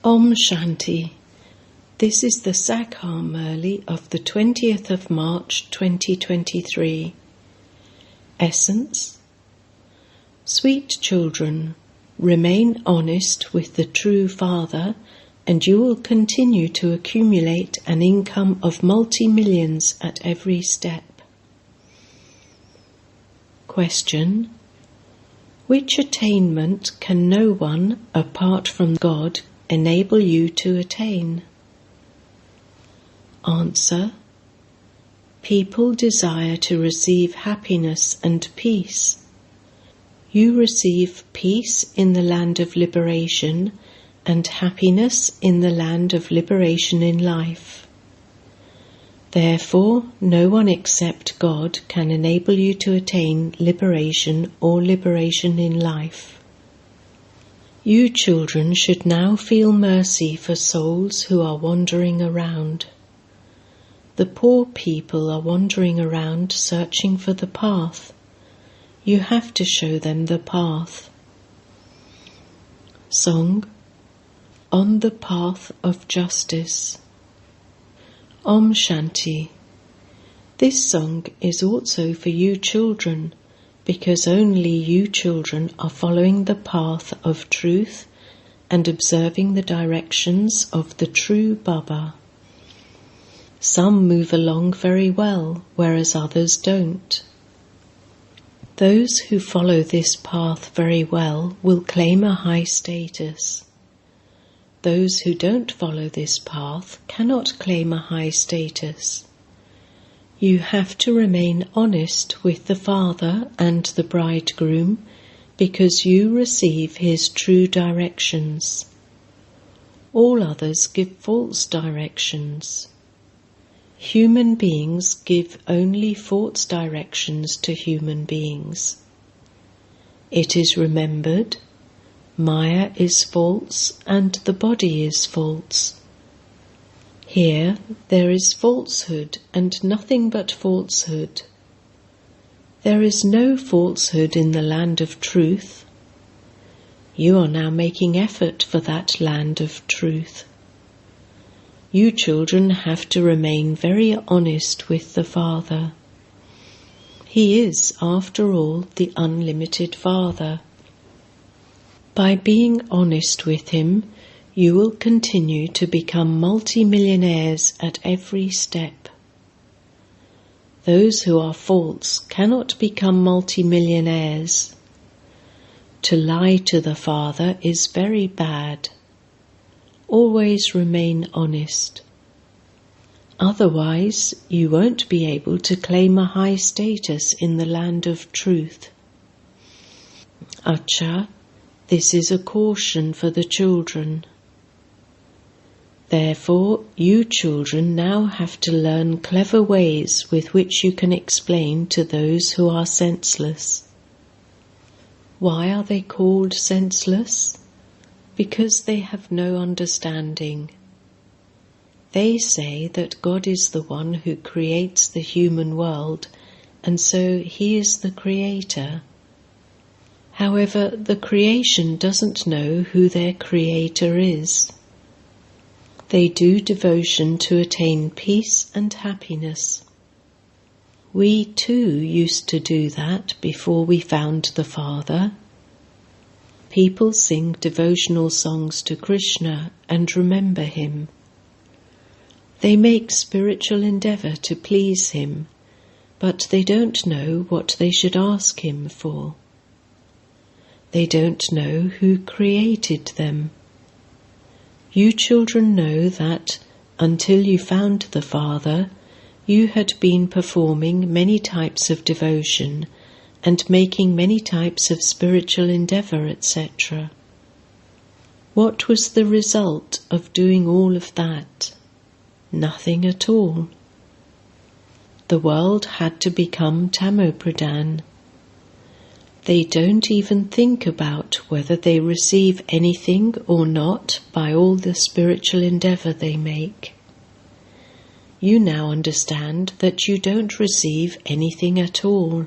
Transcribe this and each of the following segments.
Om Shanti. This is the Sakhar Murli of the 20th of March 2023. Essence. Sweet children, remain honest with the true Father and you will continue to accumulate an income of multi-millions at every step. Question. Which attainment can no one, apart from God, enable you to attain? Answer. People desire to receive happiness and peace. You receive peace in the land of liberation and happiness in the land of liberation in life. Therefore, no one except God can enable you to attain liberation or liberation in life. You children should now feel mercy for souls who are wandering around. The poor people are wandering around searching for the path. You have to show them the path. Song. On the Path of Justice. Om Shanti. This song is also for you children, because only you children are following the path of truth and observing the directions of the true Baba. Some move along very well, whereas others don't. Those who follow this path very well will claim a high status. Those who don't follow this path cannot claim a high status. You have to remain honest with the Father and the Bridegroom because you receive his true directions. All others give false directions. Human beings give only false directions to human beings. It is remembered, Maya is false and the body is false. Here there is falsehood and nothing but falsehood. There is no falsehood in the land of truth. You are now making effort for that land of truth. You children have to remain very honest with the Father. He is, after all, the unlimited Father. By being honest with him, you will continue to become multi-millionaires at every step. Those who are false cannot become multi-millionaires. To lie to the Father is very bad. Always remain honest. Otherwise, you won't be able to claim a high status in the land of truth. Acha, this is a caution for the children. Therefore, you children now have to learn clever ways with which you can explain to those who are senseless. Why are they called senseless? Because they have no understanding. They say that God is the one who creates the human world, and so he is the creator. However, the creation doesn't know who their creator is. They do devotion to attain peace and happiness. We too used to do that before we found the Father. People sing devotional songs to Krishna and remember him. They make spiritual endeavour to please him, but they don't know what they should ask him for. They don't know who created them. You children know that, until you found the Father, you had been performing many types of devotion and making many types of spiritual endeavour, etc. What was the result of doing all of that? Nothing at all. The world had to become Tamopradhan. They don't even think about whether they receive anything or not by all the spiritual endeavour they make. You now understand that you don't receive anything at all.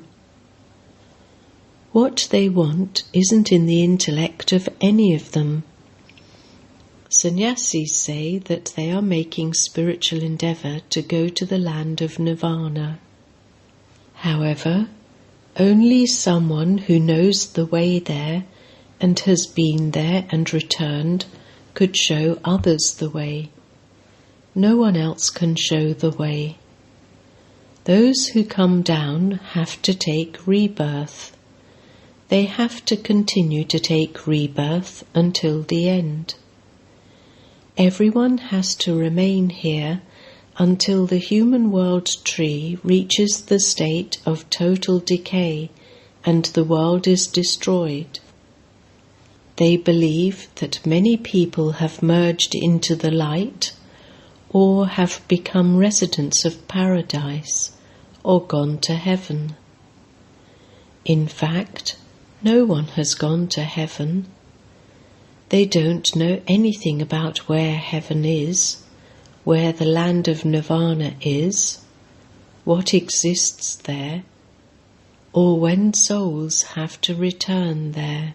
What they want isn't in the intellect of any of them. Sannyasis say that they are making spiritual endeavour to go to the land of nirvana. However, only someone who knows the way there and has been there and returned could show others the way. No one else can show the way. Those who come down have to take rebirth. They have to continue to take rebirth until the end. Everyone has to remain here until the human world tree reaches the state of total decay and the world is destroyed. They believe that many people have merged into the light or have become residents of paradise or gone to heaven. In fact, no one has gone to heaven. They don't know anything about where heaven is, where the land of nirvana is, what exists there, or when souls have to return there.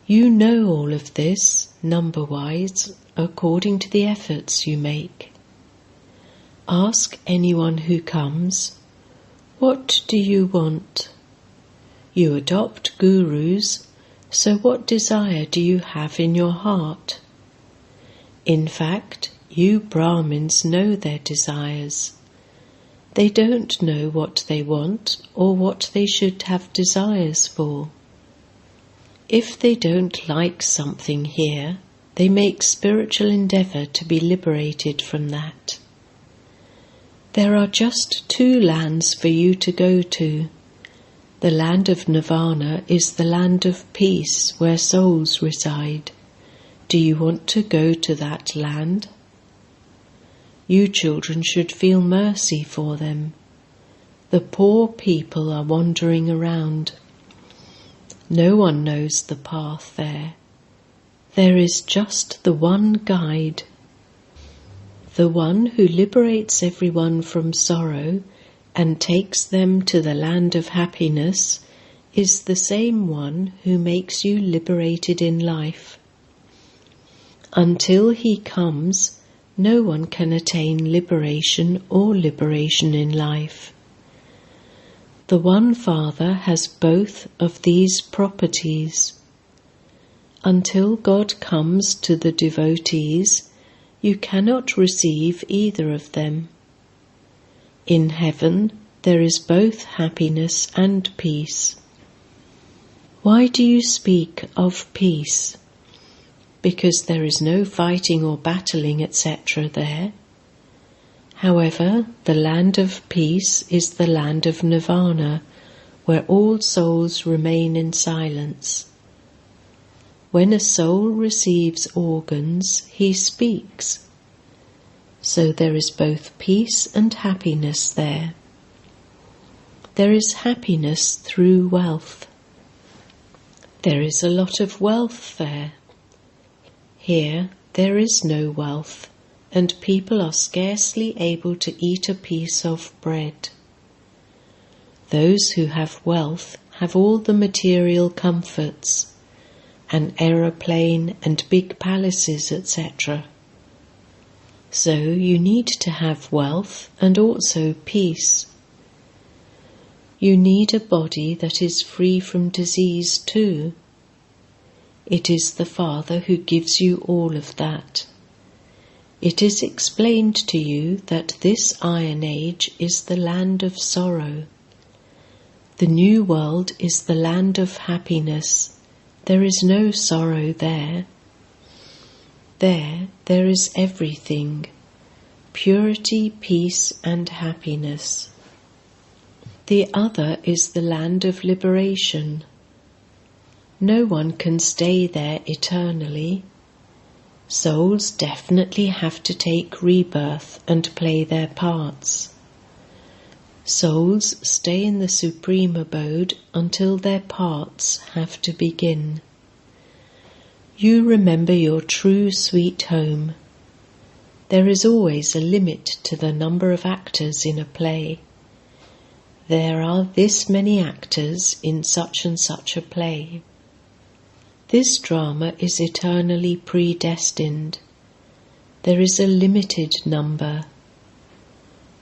You know all of this, number-wise, according to the efforts you make. Ask anyone who comes, "What do you want?" You adopt gurus, so what desire do you have in your heart? In fact, you Brahmins know their desires. They don't know what they want or what they should have desires for. If they don't like something here, they make spiritual endeavour to be liberated from that. There are just two lands for you to go to. The land of nirvana is the land of peace where souls reside. Do you want to go to that land? You children should feel mercy for them. The poor people are wandering around. No one knows the path there. There is just the one guide. The one who liberates everyone from sorrow and takes them to the land of happiness is the same one who makes you liberated in life. Until he comes, no one can attain liberation or liberation in life. The One Father has both of these properties. Until God comes to the devotees, you cannot receive either of them. In heaven, there is both happiness and peace. Why do you speak of peace? Because there is no fighting or battling, etc. there. However, the land of peace is the land of nirvana, where all souls remain in silence. When a soul receives organs, he speaks. So there is both peace and happiness there. There is happiness through wealth. There is a lot of wealth there. Here there is no wealth, and people are scarcely able to eat a piece of bread. Those who have wealth have all the material comforts, an aeroplane and big palaces, etc. So you need to have wealth and also peace. You need a body that is free from disease too. It is the Father who gives you all of that. It is explained to you that this Iron Age is the land of sorrow. The new world is the land of happiness. There is no sorrow there. There is everything: purity, peace, and happiness. The other is the land of liberation. No one can stay there eternally. Souls definitely have to take rebirth and play their parts. Souls stay in the supreme abode until their parts have to begin. You remember your true sweet home. There is always a limit to the number of actors in a play. There are this many actors in such and such a play. This drama is eternally predestined. There is a limited number.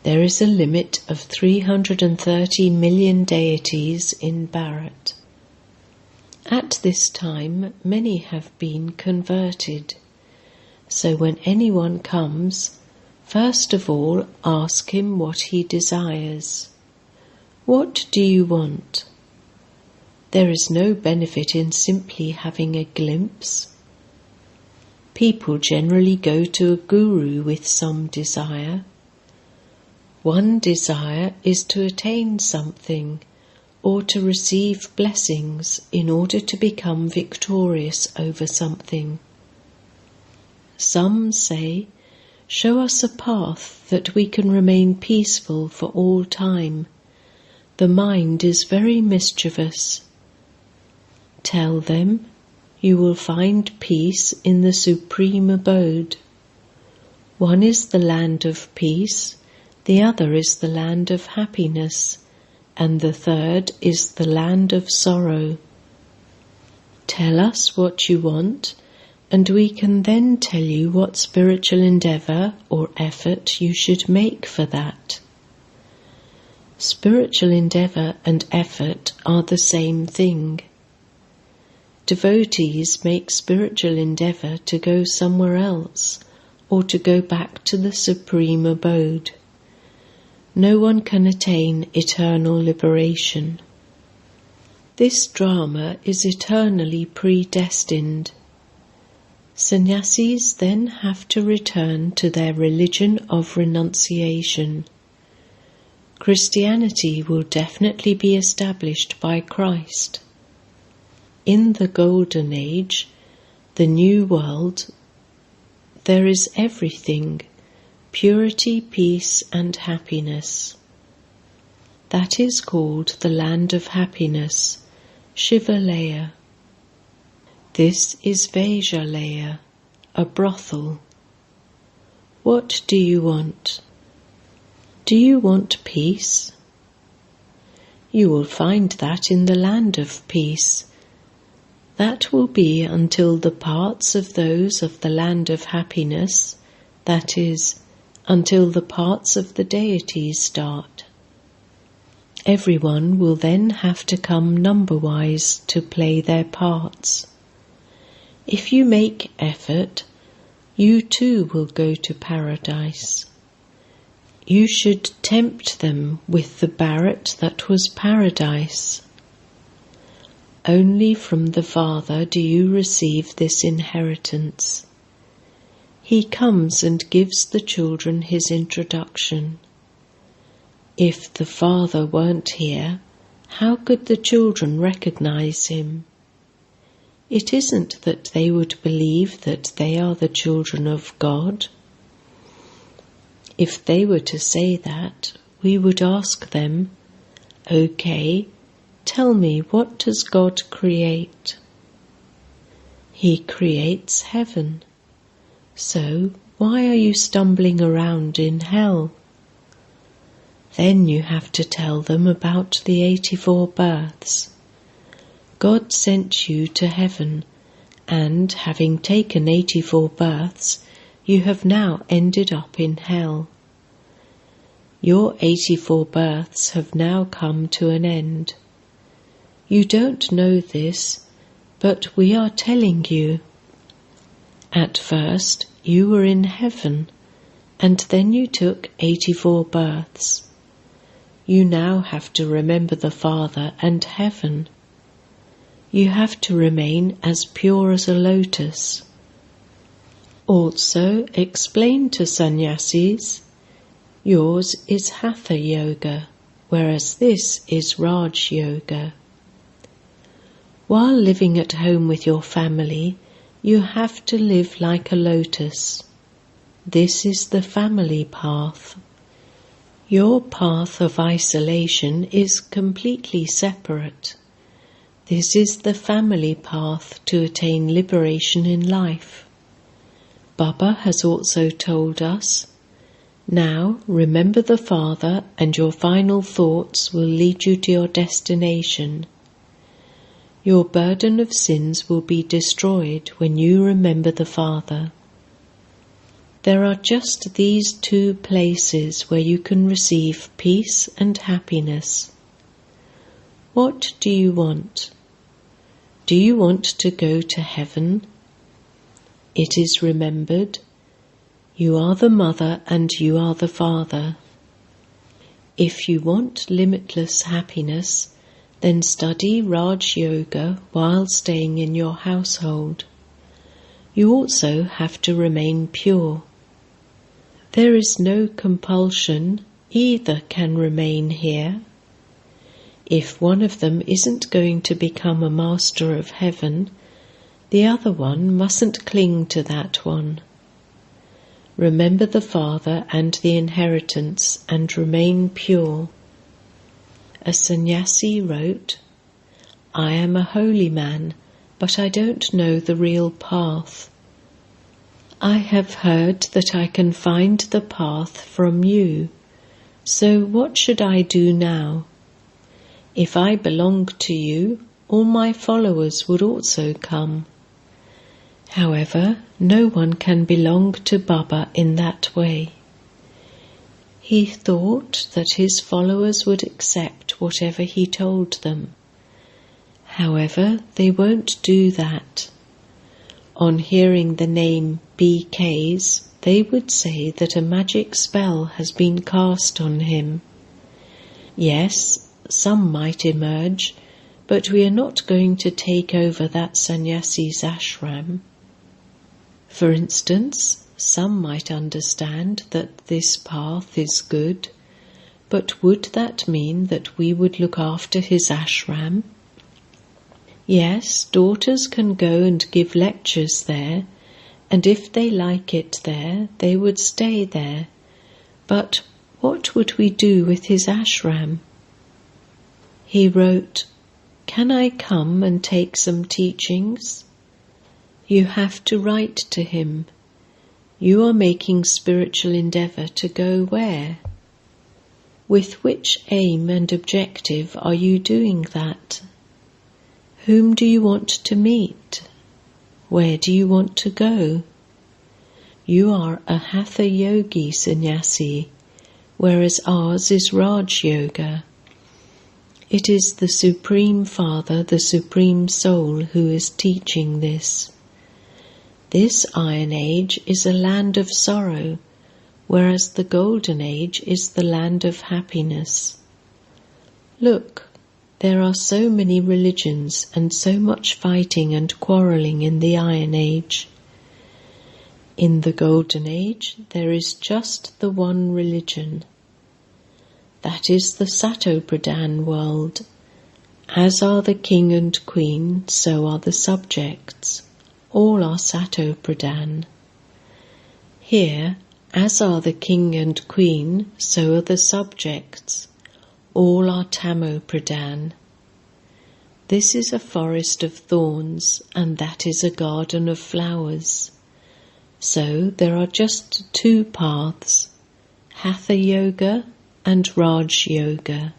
There is a limit of 330 million deities in Bharat. At this time, many have been converted. So when anyone comes, first of all ask him what he desires. What do you want? There is no benefit in simply having a glimpse. People generally go to a guru with some desire. One desire is to attain something or to receive blessings in order to become victorious over something. Some say, "Show us a path that we can remain peaceful for all time. The mind is very mischievous." Tell them, "You will find peace in the supreme abode. One is the land of peace, the other is the land of happiness, and the third is the land of sorrow. Tell us what you want, and we can then tell you what spiritual endeavour or effort you should make for that." Spiritual endeavour and effort are the same thing. Devotees make spiritual endeavour to go somewhere else or to go back to the supreme abode. No one can attain eternal liberation. This drama is eternally predestined. Sannyasis then have to return to their religion of renunciation. Christianity will definitely be established by Christ. In the Golden Age, the New World, there is everything: purity, peace and happiness. That is called the land of happiness, Shivalaya. This is Vajalaya, a brothel. What do you want? Do you want peace? You will find that in the land of peace. That will be until the parts of those of the land of happiness, that is, until the parts of the deities start. Everyone will then have to come number-wise to play their parts. If you make effort, you too will go to paradise. You should tempt them with the Bharat that was paradise. Only from the Father do you receive this inheritance. He comes and gives the children his introduction. If the Father weren't here, how could the children recognize him? It isn't that they would believe that they are the children of God. If they were to say that, we would ask them, "Okay, tell me, what does God create?" He creates heaven. So why are you stumbling around in hell? Then you have to tell them about the 84 births. God sent you to heaven, and having taken 84 births, you have now ended up in hell. Your 84 births have now come to an end. You don't know this, but we are telling you. At first you were in heaven, and then you took 84 births. You now have to remember the Father and heaven. You have to remain as pure as a lotus. Also explain to sannyasis, yours is Hatha Yoga, whereas this is Raj Yoga. While living at home with your family, you have to live like a lotus. This is the family path. Your path of isolation is completely separate. This is the family path to attain liberation in life. Baba has also told us, now remember the Father and your final thoughts will lead you to your destination. Your burden of sins will be destroyed when you remember the Father. There are just these two places where you can receive peace and happiness. What do you want? Do you want to go to heaven? It is remembered. You are the mother and you are the father. If you want limitless happiness, then study Raj Yoga while staying in your household. You also have to remain pure. There is no compulsion, either can remain here. If one of them isn't going to become a master of heaven, the other one mustn't cling to that one. Remember the Father and the inheritance and remain pure. A sannyasi wrote, "I am a holy man, but I don't know the real path. I have heard that I can find the path from you, so what should I do now? If I belonged to you, all my followers would also come. However, no one can belong to Baba in that way." He thought that his followers would accept whatever he told them. However, they won't do that. On hearing the name BKs, they would say that a magic spell has been cast on him. Yes, some might emerge, but we are not going to take over that sannyasi's ashram. For instance, some might understand that this path is good, but would that mean that we would look after his ashram? Yes, daughters can go and give lectures there, and if they like it there, they would stay there. But what would we do with his ashram? He wrote, "Can I come and take some teachings?" You have to write to him. You are making spiritual endeavour to go where? With which aim and objective are you doing that? Whom do you want to meet? Where do you want to go? You are a Hatha Yogi sannyasi, whereas ours is Raj Yoga. It is the Supreme Father, the Supreme Soul, who is teaching this. This Iron Age is a land of sorrow, whereas the Golden Age is the land of happiness. Look, there are so many religions and so much fighting and quarrelling in the Iron Age. In the Golden Age, there is just the one religion. That is the Sato-Pradhan world. As are the king and queen, so are the subjects. All are Sato-Pradhan. Here, as are the king and queen, so are the subjects. All are Tamo-Pradhan. This is a forest of thorns, and that is a garden of flowers. So there are just two paths, Hatha Yoga and Raj Yoga.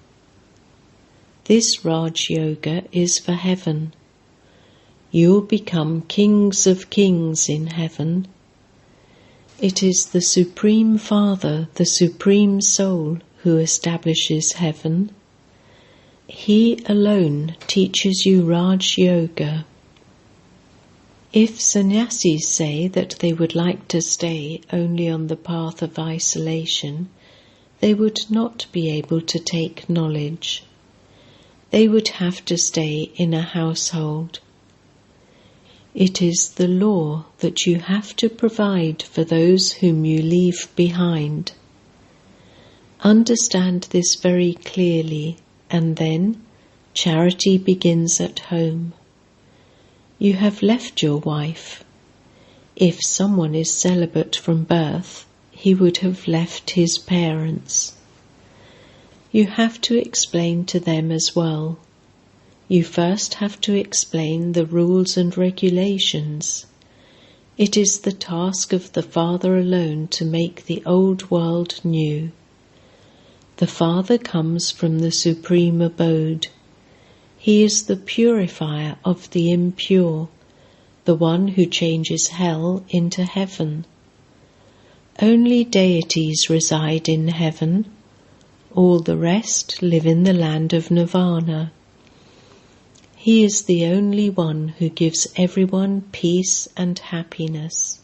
This Raj Yoga is for heaven. You will become kings of kings in heaven. It is the Supreme Father, the Supreme Soul, who establishes heaven. He alone teaches you Raj Yoga. If sannyasis say that they would like to stay only on the path of isolation, they would not be able to take knowledge. They would have to stay in a household. It is the law that you have to provide for those whom you leave behind. Understand this very clearly, and then charity begins at home. You have left your wife. If someone is celibate from birth, he would have left his parents. You have to explain to them as well. You first have to explain the rules and regulations. It is the task of the Father alone to make the old world new. The Father comes from the Supreme Abode. He is the purifier of the impure, the one who changes hell into heaven. Only deities reside in heaven. All the rest live in the land of nirvana. He is the only one who gives everyone peace and happiness.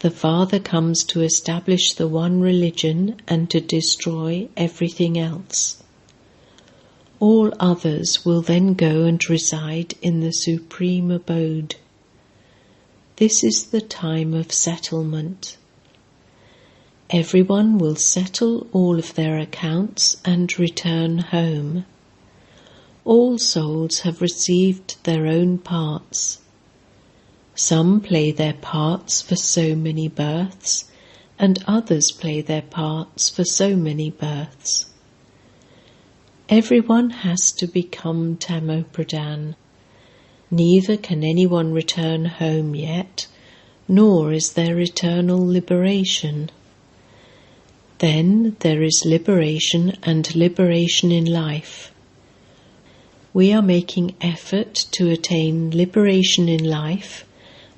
The Father comes to establish the one religion and to destroy everything else. All others will then go and reside in the supreme abode. This is the time of settlement. Everyone will settle all of their accounts and return home. All souls have received their own parts. Some play their parts for so many births, and others play their parts for so many births. Everyone has to become Tamopradhan. Neither can anyone return home yet, nor is there eternal liberation. Then there is liberation and liberation in life. We are making effort to attain liberation in life,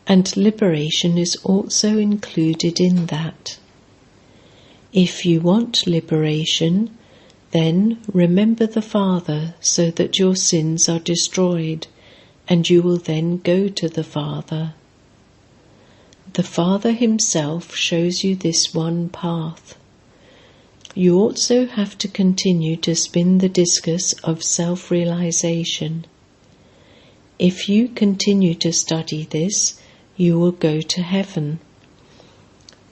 and liberation is also included in that. If you want liberation, then remember the Father so that your sins are destroyed, and you will then go to the Father. The Father himself shows you this one path. You also have to continue to spin the discus of self-realization. If you continue to study this, you will go to heaven.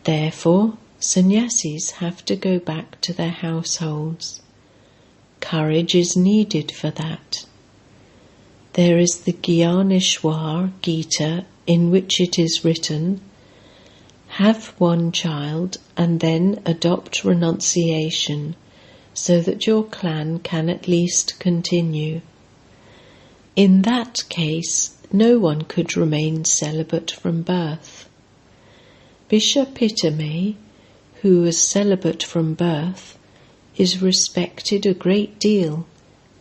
Therefore, sannyasis have to go back to their households. Courage is needed for that. There is the Gyaneshwar Gita in which it is written, "Have one child and then adopt renunciation so that your clan can at least continue." In that case, no one could remain celibate from birth. Bishop Pitame, who was celibate from birth, is respected a great deal,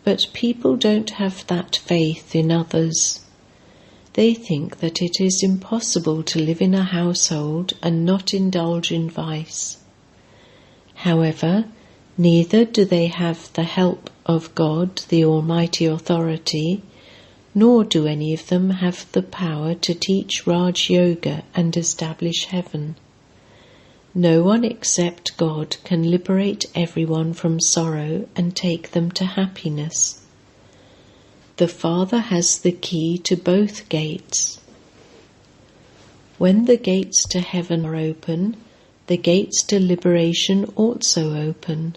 but people don't have that faith in others. They think that it is impossible to live in a household and not indulge in vice. However, neither do they have the help of God, the Almighty Authority, nor do any of them have the power to teach Raj Yoga and establish heaven. No one except God can liberate everyone from sorrow and take them to happiness. The Father has the key to both gates. When the gates to heaven are open, the gates to liberation also open.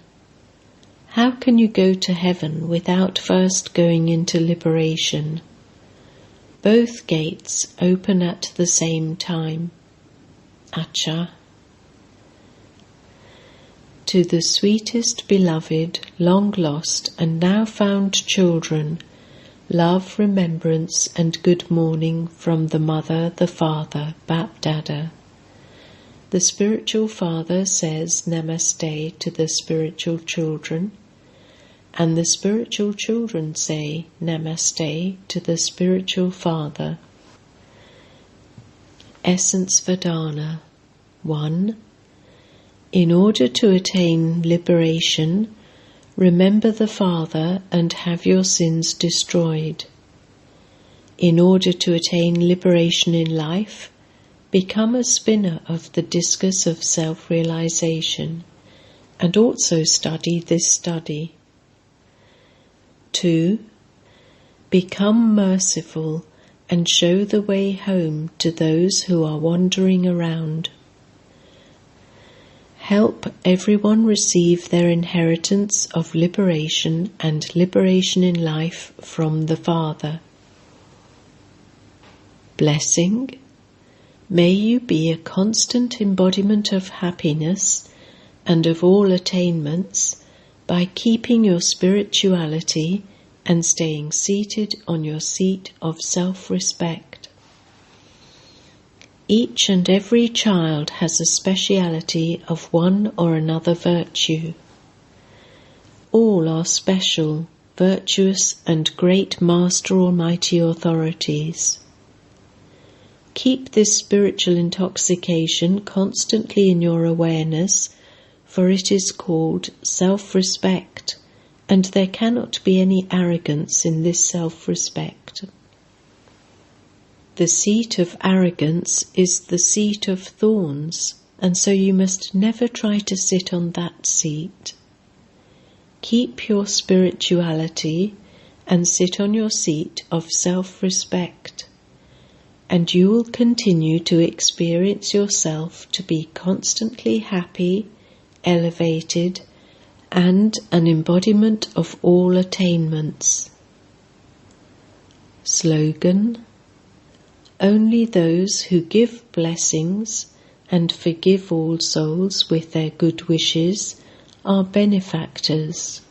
How can you go to heaven without first going into liberation? Both gates open at the same time. Acha. To the sweetest beloved, long lost and now found children, love, remembrance and good morning from the Mother, the Father, Bap Dada. The spiritual father says Namaste to the spiritual children, and the spiritual children say Namaste to the spiritual father. Essence Vedana 1. In order to attain liberation, remember the Father and have your sins destroyed. In order to attain liberation in life, become a spinner of the discus of self-realization, and also study this study. 2. Become merciful and show the way home to those who are wandering around. Help everyone receive their inheritance of liberation and liberation in life from the Father. Blessing. May you be a constant embodiment of happiness and of all attainments by keeping your spirituality and staying seated on your seat of self-respect. Each and every child has a speciality of one or another virtue. All are special, virtuous and great Master Almighty authorities. Keep this spiritual intoxication constantly in your awareness, for it is called self-respect, and there cannot be any arrogance in this self-respect. The seat of arrogance is the seat of thorns, and so you must never try to sit on that seat. Keep your spirituality and sit on your seat of self-respect, and you will continue to experience yourself to be constantly happy, elevated, and an embodiment of all attainments. Slogan: only those who give blessings and forgive all souls with their good wishes are benefactors.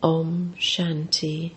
Om Shanti.